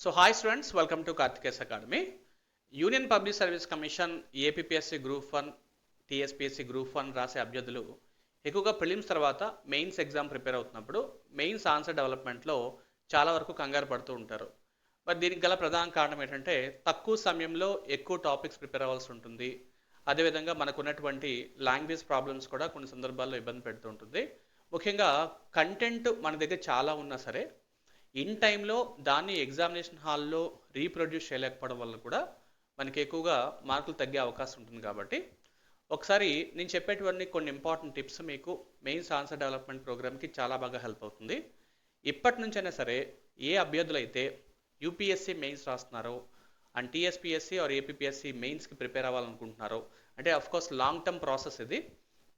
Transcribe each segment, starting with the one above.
So hi students, welcome to Karthikesh Academy. Union public service commission APSC group 1 TSPSC group 1 రాసే అభ్యర్థులు ఎక్కువగా prelims తర్వాత mains exam prepare అవుతున్నప్పుడు mains answer డెవలప్మెంట్లో చాలా వరకు కంగారు పడుతూ ఉంటారు. మరి దీనికి గల ప్రధాన కారణం ఏంటంటే తక్కువ సమయంలో ఎక్కువ టాపిక్స్ ప్రిపేర్ అవ్వాల్సి ఉంటుంది. అదేవిధంగా మనకున్నటువంటి లాంగ్వేజ్ ప్రాబ్లమ్స్ కూడా కొన్ని సందర్భాల్లో ఇబ్బంది పెడుతూ ఉంటుంది. ముఖ్యంగా కంటెంట్ మన దగ్గర చాలా ఉన్నా సరే ఇన్ టైంలో దాన్ని ఎగ్జామినేషన్ హాల్లో రీప్రొడ్యూస్ చేయలేకపోవడం వల్ల కూడా మనకి ఎక్కువగా మార్కులు తగ్గే అవకాశం ఉంటుంది. కాబట్టి ఒకసారి నేను చెప్పేటువంటి కొన్ని ఇంపార్టెంట్ టిప్స్ మీకు మెయిన్స్ ఆన్సర్ డెవలప్మెంట్ ప్రోగ్రామ్కి చాలా బాగా హెల్ప్ అవుతుంది. ఇప్పటి నుంచైనా సరే ఏ అభ్యర్థులైతే యూపీఎస్సీ మెయిన్స్ రాస్తున్నారో అండ్ టీఎస్పీఎస్సీ ఆర్ ఏపీఎస్సీ మెయిన్స్కి ప్రిపేర్ అవ్వాలనుకుంటున్నారో, అంటే అఫ్కోర్స్ లాంగ్ టర్మ్ ప్రాసెస్ ఇది.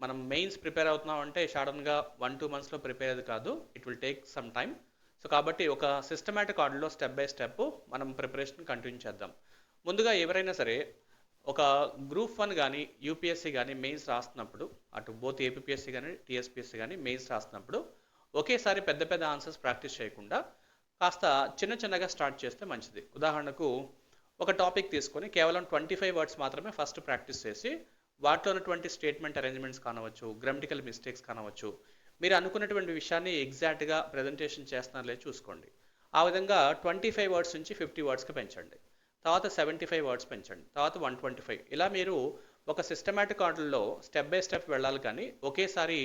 మనం మెయిన్స్ ప్రిపేర్ అవుతున్నాం అంటే సడన్గా 1-2 monthsలో ప్రిపేర్ అయ్యేది కాదు, it will take some time. So కాబట్టి ఒక సిస్టమేటిక్ ఆర్డర్లో స్టెప్ బై స్టెప్ మనం ప్రిపరేషన్ కంటిన్యూ చేద్దాం. ముందుగా ఎవరైనా సరే ఒక గ్రూప్ 1 కానీ యూపీఎస్సీ కానీ మెయిన్స్ రాస్తున్నప్పుడు, అటు బోత్ ఏపీఎస్సీ కానీ టీఎస్పీఎస్సీ కానీ మెయిన్స్ రాస్తున్నప్పుడు ఒకేసారి పెద్ద పెద్ద ఆన్సర్స్ ప్రాక్టీస్ చేయకుండా కాస్త చిన్న చిన్నగా స్టార్ట్ చేస్తే మంచిది. ఉదాహరణకు ఒక టాపిక్ తీసుకొని కేవలం 25 words మాత్రమే ఫస్ట్ ప్రాక్టీస్ చేసి వాటిలో ఉన్నటువంటి స్టేట్మెంట్ అరేంజ్మెంట్స్ కానవచ్చు, గ్రామటికల్ మిస్టేక్స్ కానవచ్చు, మీరు అనుకున్నటువంటి విషయాన్ని ఎగ్జాక్ట్గా ప్రజెంటేషన్ చేస్తున్నారో లేదో చూసుకోండి. ఆ విధంగా 25 words నుంచి 50 wordsకి పెంచండి, తర్వాత 75 words పెంచండి, తర్వాత 125. ఇలా మీరు ఒక సిస్టమేటిక్ ఆర్డర్లో స్టెప్ బై స్టెప్ వెళ్ళాలి. కానీ ఒకేసారి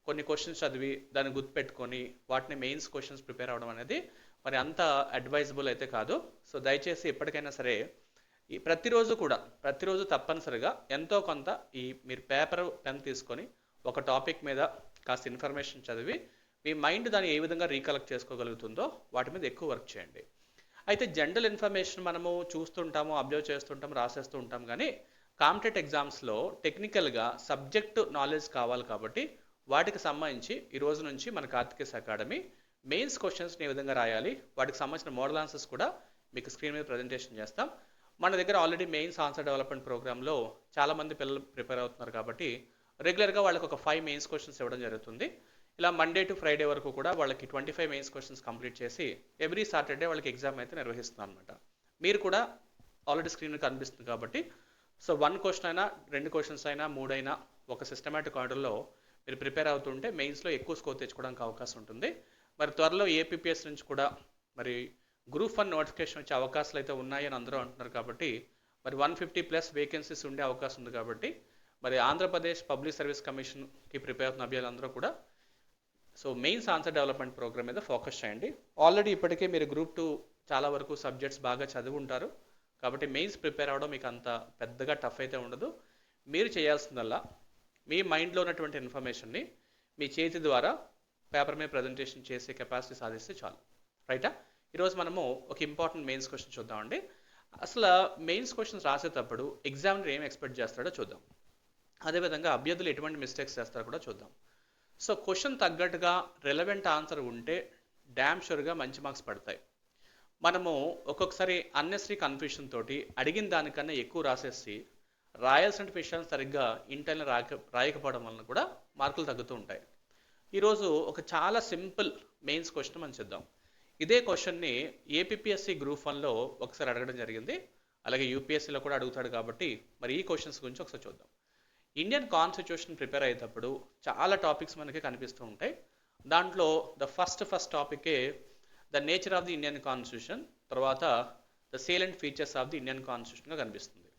కొన్ని క్వశ్చన్స్ చదివి దాన్ని గుర్తుపెట్టుకొని వాటిని మెయిన్స్ క్వశ్చన్స్ ప్రిపేర్ అవ్వడం అనేది మరి అంత అడ్వైజబుల్ అయితే కాదు. సో దయచేసి ఎప్పటికైనా సరే ఈ ప్రతిరోజు తప్పనిసరిగా ఎంతో కొంత మీరు పేపర్ పెన్ తీసుకొని ఒక టాపిక్ మీద కాస్త ఇన్ఫర్మేషన్ చదివి మీ మైండ్ దాన్ని ఏ విధంగా రీకలెక్ట్ చేసుకోగలుగుతుందో వాటి మీద ఎక్కువ వర్క్ చేయండి. అయితే జనరల్ ఇన్ఫర్మేషన్ మనము చూస్తుంటాము, అబ్జర్వ్ చేస్తుంటాము, రాసేస్తూ ఉంటాం. కానీ కాంపిటేటివ్ ఎగ్జామ్స్లో టెక్నికల్గా సబ్జెక్టు నాలెడ్జ్ కావాలి. కాబట్టి వాటికి సంబంధించి ఈ రోజు నుంచి మన కార్తికేస్ అకాడమీ మెయిన్స్ క్వశ్చన్స్ని ఏ విధంగా రాయాలి, వాటికి సంబంధించిన మోడల్ ఆన్సర్స్ కూడా మీకు స్క్రీన్ మీద ప్రజెంటేషన్ చేస్తాం. మన దగ్గర ఆల్రెడీ మెయిన్స్ ఆన్సర్ డెవలప్మెంట్ ప్రోగ్రాంలో చాలామంది పిల్లలు ప్రిపేర్ అవుతున్నారు. కాబట్టి రెగ్యులర్గా వాళ్ళకి ఒక 5 మెయిన్స్ క్వశ్చన్స్ ఇవ్వడం జరుగుతుంది. ఇలా మండే టు ఫ్రైడే వరకు కూడా వాళ్ళకి 25 మెయిన్స్ క్వశ్చన్స్ కంప్లీట్ చేసి ఎవ్రీ సాటర్డే వాళ్ళకి ఎగ్జామ్ అయితే నిర్వహిస్తున్నాం అనమాట. మీరు కూడా ఆల్రెడీ స్క్రీన్ కనిపిస్తుంది కాబట్టి సో 1 క్వశ్చన్ అయినా 2 క్వశ్చన్స్ అయినా 3 అయినా ఒక సిస్టమేటిక్ ఆర్డర్లో మీరు ప్రిపేర్ అవుతుంటే మెయిన్స్లో ఎక్కువ స్కోర్ తెచ్చుకోవడానికి అవకాశం ఉంటుంది. మరి త్వరలో ఏపీఎస్ నుంచి కూడా మరి గ్రూప్ 1 నోటిఫికేషన్ వచ్చే అవకాశాలు అయితే ఉన్నాయని అందరూ అంటున్నారు. కాబట్టి మరి 150+ వేకెన్సీస్ ఉండే అవకాశం ఉంది. కాబట్టి మరి ఆంధ్రప్రదేశ్ పబ్లిక్ సర్వీస్ కమిషన్కి ప్రిపేర్ అవుతున్న అభ్యర్థులందరూ కూడా so mains answer development programme మీద ఫోకస్ చేయండి. ఆల్రెడీ ఇప్పటికే మీరు గ్రూప్ 2 చాలా వరకు సబ్జెక్ట్స్ బాగా చదివి ఉంటారు. కాబట్టి మెయిన్స్ ప్రిపేర్ అవ్వడం మీకు అంత పెద్దగా టఫ్ అయితే ఉండదు. మీరు చేయాల్సిందల్లా మీ మైండ్లో ఉన్నటువంటి ఇన్ఫర్మేషన్ని మీ చేతి ద్వారా పేపర్ మీద ప్రజెంటేషన్ చేసే కెపాసిటీ సాధిస్తే చాలు. రైటా? ఈరోజు మనము ఒక ఇంపార్టెంట్ మెయిన్స్ క్వశ్చన్ చూద్దామండి. అసలు మెయిన్స్ క్వశ్చన్స్ రాసేటప్పుడు ఎగ్జామినర్ ఏం ఎక్స్పెక్ట్ చేస్తాడో చూద్దాం. అదేవిధంగా అభ్యర్థులు ఎటువంటి మిస్టేక్స్ చేస్తారో కూడా చూద్దాం. సో క్వశ్చన్ తగ్గట్టుగా రెలవెంట్ ఆన్సర్ ఉంటే డ్యామ్ షూర్గా మంచి మార్క్స్ పడతాయి. మనము ఒక్కొక్కసారి అన్నెసరీ కన్ఫ్యూషన్ తోటి అడిగిన దానికన్నా ఎక్కువ రాసేసి రాయాల్సిన విషయాలు సరిగ్గా ఇంటర్లో రాయకపోవడం వలన కూడా మార్కులు తగ్గుతూ ఉంటాయి. ఈరోజు ఒక చాలా సింపుల్ మెయిన్స్ క్వశ్చన్ మనం చూద్దాం. ఇదే క్వశ్చన్ని ఏపీఎస్సీ గ్రూప్ 1లో ఒకసారి అడగడం జరిగింది, అలాగే యూపీఎస్సీలో కూడా అడుగుతాడు. కాబట్టి మరి ఈ క్వశ్చన్స్ గురించి ఒకసారి చూద్దాం. ఇండియన్ కాన్స్టిట్యూషన్ ప్రిపేర్ అయ్యేటప్పుడు చాలా టాపిక్స్ మనకి కనిపిస్తూ ఉంటాయి. దాంట్లో ద ఫస్ట్ టాపికే the nature of the Indian constitution, తర్వాత the salient features of the Indian కాన్స్టిట్యూషన్గా కనిపిస్తుంది.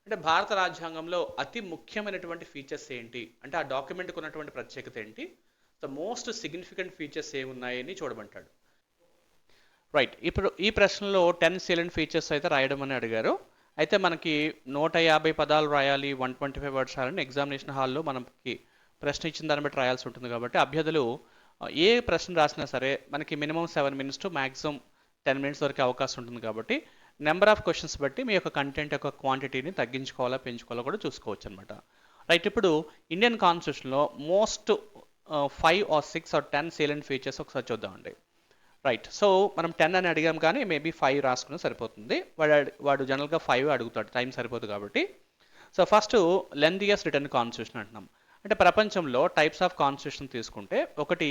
అంటే భారత రాజ్యాంగంలో అతి ముఖ్యమైనటువంటి ఫీచర్స్ ఏంటి, అంటే ఆ డాక్యుమెంట్కి ఉన్నటువంటి ప్రత్యేకత ఏంటి, ద మోస్ట్ సిగ్నిఫికెంట్ ఫీచర్స్ ఏమున్నాయని చూడమంటాడు. రైట్, ఇప్పుడు ఈ ప్రశ్నలో 10 సేలెంట్ ఫీచర్స్ అయితే రాయడం అని అడిగారు. అయితే మనకి 150 పదాలు రాయాలి, 125 words రాయాలని ఎగ్జామినేషన్ హాల్లో మనకి ప్రశ్న ఇచ్చిన దాన్ని బట్టి రాయాల్సి ఉంటుంది. కాబట్టి అభ్యర్థులు ఏ ప్రశ్న రాసినా సరే మనకి minimum 7 minutes to maximum 10 minutes వరకు అవకాశం ఉంటుంది. కాబట్టి నెంబర్ ఆఫ్ క్వశ్చన్స్ బట్టి మీ యొక్క కంటెంట్ యొక్క క్వాంటిటీని తగ్గించుకోవాలా పెంచుకోవాలా కూడా చూసుకోవచ్చు అనమాట. రైట్, ఇప్పుడు ఇండియన్ కాన్స్టిట్యూషన్లో most 5 or 6 or 10 salient features ఒకసారి చూద్దామండి. రైట్, సో మనం 10 అని అడిగాం కానీ మేబీ 5 రాసుకుని సరిపోతుంది. వాడు జనరల్గా 5 అడుగుతాడు, టైం సరిపోదు కాబట్టి. సో ఫస్ట్ లెంథియస్ట్ రిటర్న్ కాన్స్టిట్యూషన్ అంటున్నాం. అంటే ప్రపంచంలో టైప్స్ ఆఫ్ కాన్స్టిట్యూషన్ తీసుకుంటే ఒకటి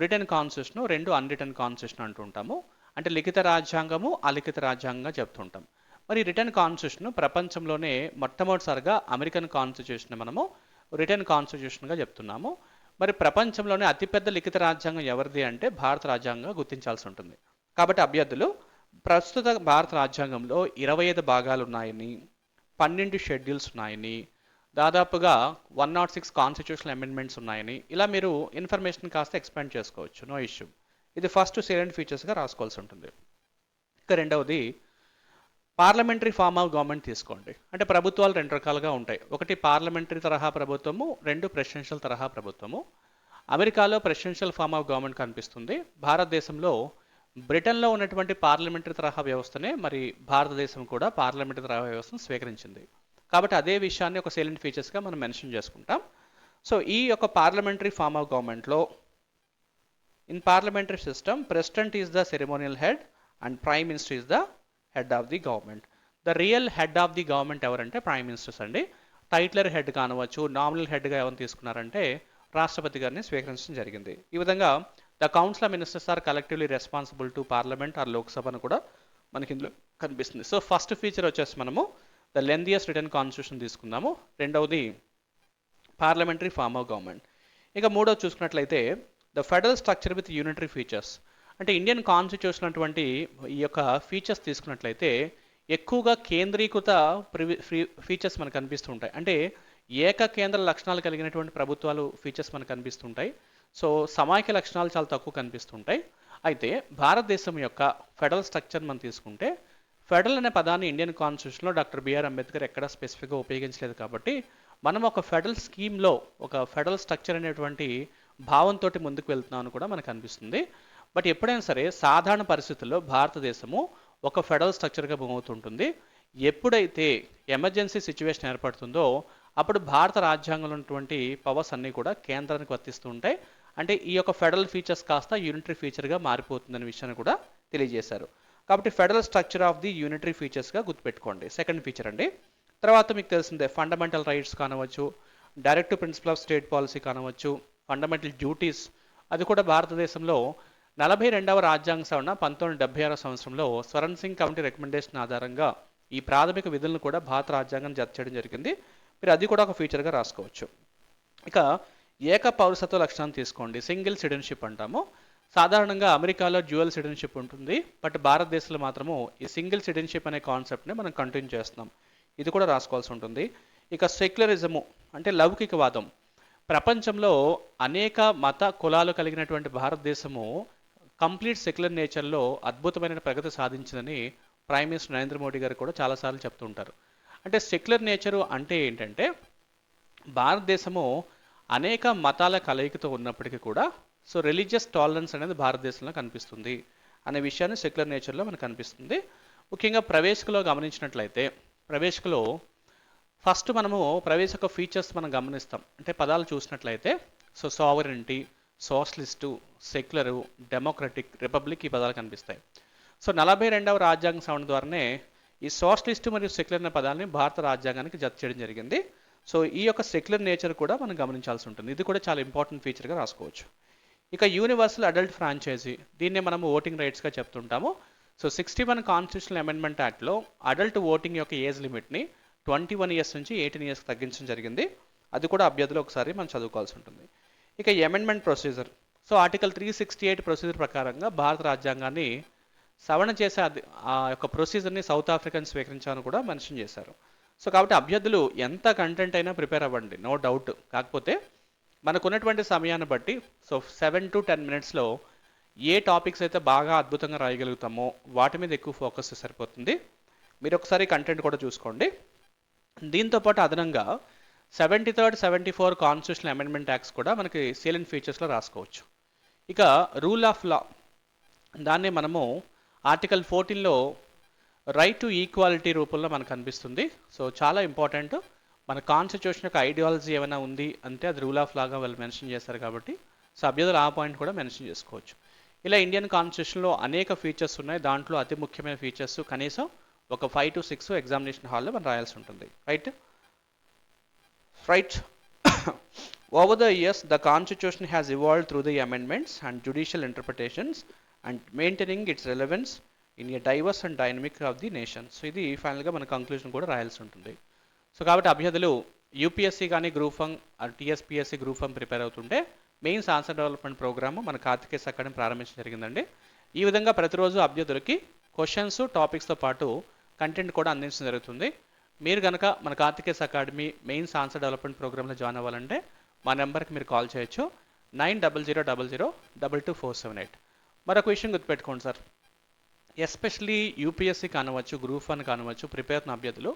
రిటర్న్ కాన్స్టిట్యూషన్, 2 అన్రిటర్న్ కాన్స్టిట్యూషన్ అంటుంటాము. అంటే లిఖిత రాజ్యాంగము అలిఖిత రాజ్యాంగంగా చెప్తుంటాం. మరి రిటర్న్ కాన్స్టిట్యూషన్ ప్రపంచంలోనే మొట్టమొదటిసారిగా అమెరికన్ కాన్స్టిట్యూషన్ మనము రిటర్న్ కాన్స్టిట్యూషన్గా చెప్తున్నాము. మరి ప్రపంచంలోనే అతిపెద్ద లిఖిత రాజ్యాంగం ఎవరిది అంటే భారత రాజ్యాంగంగా గుర్తించాల్సి ఉంటుంది. కాబట్టి అభ్యర్థులు ప్రస్తుత భారత రాజ్యాంగంలో 25 భాగాలు ఉన్నాయని, 12 షెడ్యూల్స్ ఉన్నాయని, దాదాపుగా 106 కాన్స్టిట్యూషనల్ అమెండ్మెంట్స్ ఉన్నాయని ఇలా మీరు ఇన్ఫర్మేషన్ కాస్త ఎక్స్పాండ్ చేసుకోవచ్చు, నో ఇష్యూ. ఇది ఫస్ట్ సేలెంట్ ఫీచర్స్గా రాసుకోవాల్సి ఉంటుంది. ఇక రెండవది పార్లమెంటరీ ఫార్మ్ ఆఫ్ గవర్నమెంట్ తీసుకోండి. అంటే ప్రభుత్వాలు రెండు రకాలుగా ఉంటాయి. ఒకటి పార్లమెంటరీ తరహా ప్రభుత్వము, రెండు ప్రెసిడెన్షియల్ తరహా ప్రభుత్వము. అమెరికాలో ప్రెసిడెన్షియల్ ఫార్మ్ ఆఫ్ గవర్నమెంట్ కనిపిస్తుంది. భారతదేశంలో బ్రిటన్లో ఉన్నటువంటి పార్లమెంటరీ తరహా వ్యవస్థనే మరి భారతదేశం కూడా పార్లమెంటరీ తరహా వ్యవస్థను స్వీకరించింది. కాబట్టి అదే విషయాన్ని ఒక సేలెంట్ ఫీచర్స్గా మనం మెన్షన్ చేసుకుంటాం. సో ఈ యొక్క పార్లమెంటరీ ఫార్మ్ ఆఫ్ గవర్నమెంట్లో in parliamentary system president is the ceremonial head and prime minister is the head of the government. The real head of the government ఎవరంటే ప్రైమ్ మినిస్టర్స్ అండి. టైటిలర్ హెడ్ కానవచ్చు, నామినల్ హెడ్గా ఎవరిని తీసుకున్నారంటే రాష్ట్రపతి గారిని స్వీకరించడం జరిగింది. ఈ విధంగా the council of ministers or collectively responsible to parliament or లోక్సభను కూడా మనకి ఇందులో కనిపిస్తుంది. సో ఫస్ట్ ఫీచర్ వచ్చేసి మనము ద లెందియస్ట్ రిటర్న్ కాన్స్టిట్యూషన్ తీసుకుందాము. రెండవది పార్లమెంటరీ ఫార్మ్ ఆఫ్ గవర్నమెంట్. ఇక మూడవది చూసుకున్నట్లయితే the federal structure with unitary features. అంటే ఇండియన్ కాన్స్టిట్యూషన్ అటువంటి ఈ యొక్క ఫీచర్స్ తీసుకున్నట్లయితే ఎక్కువగా కేంద్రీకృత ఫీచర్స్ మనకు కనిపిస్తుంటాయి. అంటే ఏక కేంద్ర లక్షణాలు కలిగినటువంటి ప్రభుత్వాలు ఫీచర్స్ మనకు కనిపిస్తుంటాయి. సో సమాఖ్య లక్షణాలు చాలా తక్కువ కనిపిస్తుంటాయి. అయితే భారతదేశం యొక్క ఫెడరల్ స్ట్రక్చర్ మనం తీసుకుంటే ఫెడరల్ అనే పదాన్ని ఇండియన్ కాన్స్టిట్యూషన్లో డాక్టర్ బిఆర్ అంబేద్కర్ ఎక్కడ స్పెసిఫిక్గా ఉపయోగించలేదు. కాబట్టి మనం ఒక ఫెడరల్ స్కీమ్లో ఒక ఫెడరల్ స్ట్రక్చర్ అనేటువంటి భావంతో ముందుకు వెళ్తున్నామని కూడా మనకు అనిపిస్తుంది. బట్ ఎప్పుడైనా సరే సాధారణ పరిస్థితుల్లో భారతదేశము ఒక ఫెడరల్ స్ట్రక్చర్గా మూవ్ అవుతుంటుంది. ఎప్పుడైతే ఎమర్జెన్సీ సిచ్యువేషన్ ఏర్పడుతుందో అప్పుడు భారత రాజ్యాంగంలో ఉన్నటువంటి పవర్స్ అన్నీ కూడా కేంద్రానికి వర్తిస్తూ ఉంటాయి. అంటే ఈ యొక్క ఫెడరల్ ఫీచర్స్ కాస్త యూనిటరీ ఫీచర్గా మారిపోతుందనే విషయాన్ని కూడా తెలియజేశారు. కాబట్టి federal structure of the unitary ఫీచర్స్గా గుర్తుపెట్టుకోండి. సెకండ్ ఫీచర్ అండి. తర్వాత మీకు తెలిసిందే ఫండమెంటల్ రైట్స్ కానవచ్చు, direct principle of state policy కానవచ్చు, ఫండమెంటల్ డ్యూటీస్. అది కూడా భారతదేశంలో 42వ రాజ్యాంగ సవరణ 1976 సంవత్సరంలో స్వరణ్ సింగ్ కమిటీ రికమెండేషన్ ఆధారంగా ఈ ప్రాథమిక విధులను కూడా భారత రాజ్యాంగం జత చేయడం జరిగింది. మీరు అది కూడా ఒక ఫీచర్గా రాసుకోవచ్చు. ఇక ఏక పౌరసత్వ లక్షణాన్ని తీసుకోండి. సింగిల్ సిటిజన్షిప్ అంటాము. సాధారణంగా అమెరికాలో డ్యూయల్ సిటిజన్షిప్ ఉంటుంది. బట్ భారతదేశంలో మాత్రము ఈ సింగిల్ సిటిజన్షిప్ అనే కాన్సెప్ట్ని మనం కంటిన్యూ చేస్తున్నాం. ఇది కూడా రాసుకోవాల్సి ఉంటుంది. ఇక సెక్యులరిజము అంటే లౌకికవాదం. ప్రపంచంలో అనేక మత కులాలు కలిగినటువంటి భారతదేశము కంప్లీట్ సెక్యులర్ నేచర్లో అద్భుతమైన ప్రగతి సాధించిందని ప్రైమ్ మినిస్టర్ నరేంద్ర మోడీ గారు కూడా చాలాసార్లు చెప్తుంటారు. అంటే సెక్యులర్ నేచరు అంటే ఏంటంటే భారతదేశము అనేక మతాల కలయికతో ఉన్నప్పటికీ కూడా సో రిలీజియస్ టాలరెన్స్ అనేది భారతదేశంలో కనిపిస్తుంది అనే విషయాన్ని సెక్యులర్ నేచర్లో మనకు కనిపిస్తుంది. ముఖ్యంగా ప్రవేశికలో గమనించినట్లయితే ప్రవేశికలో ఫస్ట్ మనము ప్రవేశిక ఫీచర్స్ మనం గమనిస్తాం. అంటే పదాలు చూసినట్లయితే so sovereignty, socialist, secular, democratic, republic ఈ పదాలు కనిపిస్తాయి. సో 42వ రాజ్యాంగ సవరణ ద్వారానే ఈ సోషలిస్టు మరియు సెక్యులర్ అనే పదాలని భారత రాజ్యాంగానికి జత చేయడం జరిగింది. సో ఈ యొక్క సెక్యులర్ నేచర్ కూడా మనం గమనించాల్సి ఉంటుంది. ఇది కూడా చాలా ఇంపార్టెంట్ ఫీచర్గా రాసుకోవచ్చు. ఇక యూనివర్సల్ అడల్ట్ ఫ్రాంచైజీ, దీన్నే మనము ఓటింగ్ రైట్స్గా చెప్తుంటాము. సో 61 కాన్స్టిట్యూషనల్ అమెండ్మెంట్ యాక్ట్లో అడల్ట్ ఓటింగ్ యొక్క ఏజ్ లిమిట్ని 21 ఇయర్స్ నుంచి 18 ఇయర్స్కి తగ్గించడం జరిగింది. అది కూడా అభ్యర్థులు ఒకసారి మనం చదువుకోవాల్సి ఉంటుంది. ఇక amendment procedure. So article 368 procedure ప్రకారంగా భారత రాజ్యాంగాన్ని సవరణ చేసే ఆ యొక్క ప్రొసీజర్ని సౌత్ ఆఫ్రికన్ స్వీకరించాలని కూడా మెన్షన్ చేశారు. సో కాబట్టి అభ్యర్థులు ఎంత కంటెంట్ అయినా ప్రిపేర్ అవ్వండి, నో డౌట్. కాకపోతే మనకున్నటువంటి సమయాన్ని బట్టి సో 7 to 10 మినిట్స్లో ఏ టాపిక్స్ అయితే బాగా అద్భుతంగా రాయగలుగుతామో వాటి మీద ఎక్కువ ఫోకస్ సరిపోతుంది. మీరు ఒకసారి కంటెంట్ కూడా చూసుకోండి. దీంతోపాటు అదనంగా 73rd, 74 కాన్స్టిట్యూషనల్ అమెండ్మెంట్ యాక్ట్స్ కూడా మనకి సేలెంట్ ఫీచర్స్లో రాసుకోవచ్చు. ఇక రూల్ ఆఫ్ లా, దాన్ని మనము ఆర్టికల్ 14లో రైట్ టు ఈక్వాలిటీ రూపంలో మనకు కనిపిస్తుంది. సో చాలా ఇంపార్టెంట్. మన కాన్స్టిట్యూషన్ యొక్క ఐడియాలజీ ఏమైనా ఉంది అంటే అది రూల్ ఆఫ్ లాగా వాళ్ళు మెన్షన్ చేస్తారు. కాబట్టి సో అభ్యర్థులు ఆ పాయింట్ కూడా మెన్షన్ చేసుకోవచ్చు. ఇలా ఇండియన్ కాన్స్టిట్యూషన్లో అనేక ఫీచర్స్ ఉన్నాయి. దాంట్లో అతి ముఖ్యమైన ఫీచర్స్ కనీసం ఒక 5 to 6 ఎగ్జామినేషన్ హాల్లో మనం రాయాల్సి ఉంటుంది. Right. Over the years, the Constitution has evolved through the amendments and judicial interpretations and maintaining it's relevance in a divorce and dynamic of the nation. So ఇది ఫైనల్గా మన కంక్లూజన్ కూడా రాయాల్సి ఉంటుంది. సో కాబట్టి అభ్యర్థులు యూపీఎస్సీ కానీ గ్రూప్ 1 టీఎస్పీఎస్సీ గ్రూప్ 1 ప్రిపేర్ అవుతుంటే మెయిన్స్ ఆన్సర్ డెవలప్మెంట్ ప్రోగ్రామ్ మన కార్తికేయ అకాడమీ ప్రారంభించడం జరిగిందండి. ఈ విధంగా ప్రతిరోజు అభ్యర్థులకి క్వశ్చన్స్ టాపిక్స్తో పాటు కంటెంట్ కూడా అందించడం జరుగుతుంది. మీరు కనుక మన Karthikeya academy mains answer development ప్రోగ్రామ్లో జాయిన్ అవ్వాలంటే మా నెంబర్కి మీరు కాల్ చేయొచ్చు 9000002248. మరొక విషయం గుర్తుపెట్టుకోండి సార్, ఎస్పెషలీ యూపీఎస్సీ కానివచ్చు గ్రూప్ 1 కానివచ్చు ప్రిపేర్ అయిన అభ్యర్థులు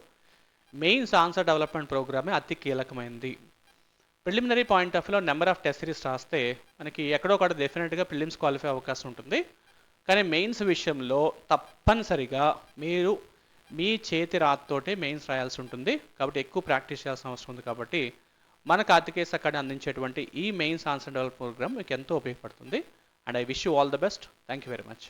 మెయిన్స్ ఆన్సర్ డెవలప్మెంట్ ప్రోగ్రామే అతి కీలకమైనది. ప్రిలిమినరీ పాయింట్ ఆఫ్ వ్యూలో నెంబర్ ఆఫ్ టెస్ట్ సిరీస్ రాస్తే మనకి ఎక్కడో ఒకటి డెఫినెట్గా ప్రిలిమ్స్ క్వాలిఫై అవకాశం ఉంటుంది. కానీ మెయిన్స్ విషయంలో తప్పనిసరిగా మీరు మీ చేతి రాతతోటే మెయిన్స్ రాయాల్సి ఉంటుంది. కాబట్టి ఎక్కువ ప్రాక్టీస్ చేయాల్సిన అవసరం ఉంది. కాబట్టి మన కార్తికేయ అకాడమీ అందించేటువంటి ఈ మెయిన్స్ ఆన్సర్ డెవలప్మెంట్ ప్రోగ్రామ్ మీకు ఎంతో ఉపయోగపడుతుంది. And I wish you all the best. Thank you very much.